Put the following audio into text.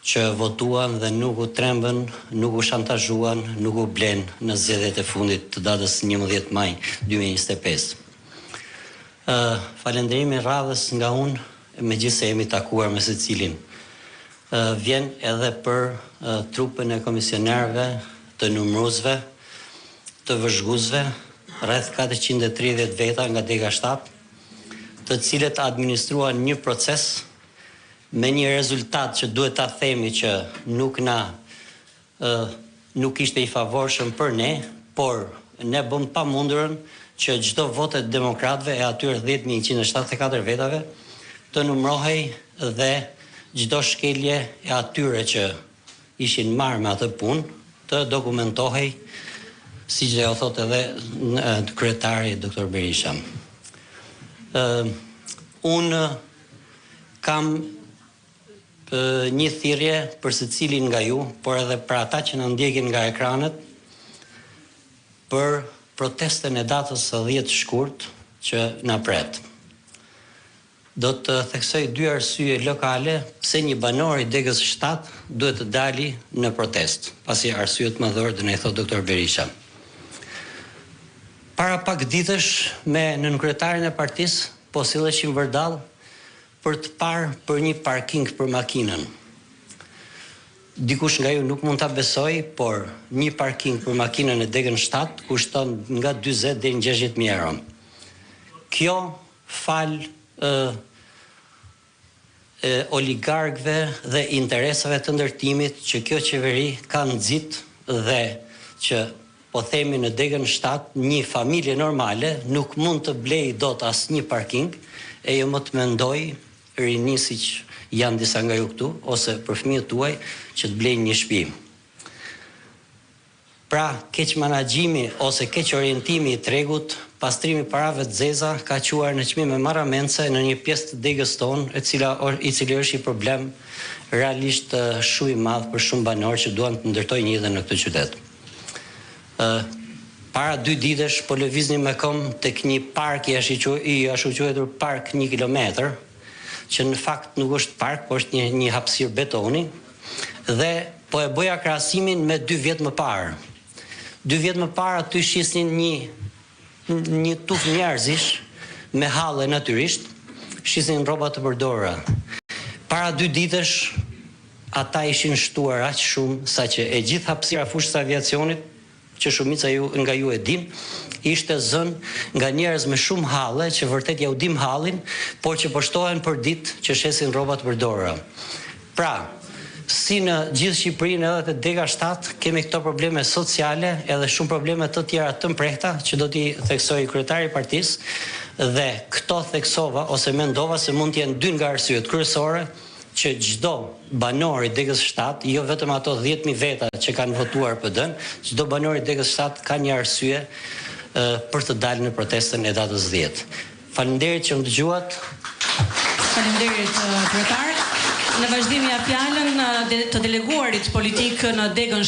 që votuan dhe nuk u trembën, nuk u shantazhuan, nuk u blen në zgjedhjet e fundit të datës 11 maj 2025. Falënderimi radhës nga unë, megjithëse jemi takuar me secilin, vjen edhe për trupin e komisionerëve, të numëruesve, të vëzhguesve, rreth 430 veta nga Dega 7, të cilët administruan një proces me një rezultat që duhet ta themi që nuk ishte i favorshëm për ne, por ne bëm pamundurën që çdo votë e demokratëve e atyre 10.174 vetave të numërohej dhe çdo shkelje e atyre që ishin marrë me atë punë të dokumentohej, siç e thotë edhe kryetari Dr. Berisha. Unë kam një thirrje për secilin nga ju, por edhe për ata që na ndjekin nga ekranet, për protestën e datës së 10 shkurt që na pret. Do të theksoj 2 arsye lokale pse një banor i Degës 7 duhet të dali në protestë, pasi arsyet mëdhore do na i thotë Dr. Berisha. Para pak ditësh me nënkryetarin e partisë po silleshim vërdall për të parë për një parking për makinën. Dikush nga ju nuk mund ta besoj, por një parking për makinën e Degën 7 kushton nga 40 deri në 60.000 euro. Kjo fal oligarkëve dhe interesave të ndërtimit që kjo qeveri ka nxit dhe që po themi në Degën 7 një familje normale nuk mund të blej dot asnjë parking e jo më të mendoj rini siç janë disa nga ju këtu, ose për fëmijët tuaj që të blejnë një shtëpi. Pra, keq menaxhimi ose keq orientimi i tregut, pastrimi i parave të zeza ka quar në çmime marramendse në një pjesë të Degës tonë, i cili është i problem realisht shumë i madh për shumë banorë që duan të ndërtojnë një jetë në këtë qytet. Para 2 ditësh po lëviznim me kom tek një park i ashtu quajtur park 1 kilometër, që në fakt nuk është park, por është një hapësirë betoni, dhe po e bëja krahasimin me 2 vjet më parë. 2 vjet më parë aty shisnin një tuf njerëzish me halle natyrisht, shisnin rroba të përdorura. Para 2 ditësh ata ishin shtuar aq shumë saqë e gjithë hapësira fushës së aviacionit, që shumica nga ju e din, ishte zënë nga njerëz me shumë halle, që vërtet ja u dim hallin, por që po shtohen për ditë që shesin rroba të përdorura. Pra, si në gjithë Shqipërinë edhe te Dega 7 kemi këto probleme sociale edhe shumë probleme të tjera të mprehta që do t'i theksoj kryetari i partisë dhe këto theksova ose mendova se mund të jenë 2 nga arsyet kryesore që çdo banor i Degës 7, jo vetëm ato 10.000 veta që kanë votuar PD-n, çdo banor i Degës 7 ka një arsye për të dalë në protestën e datës 10. Faleminderit që më dëgjuat. Faleminderit kryetar. Në vazhdim ja fjalën të deleguarit politik në Degën 7.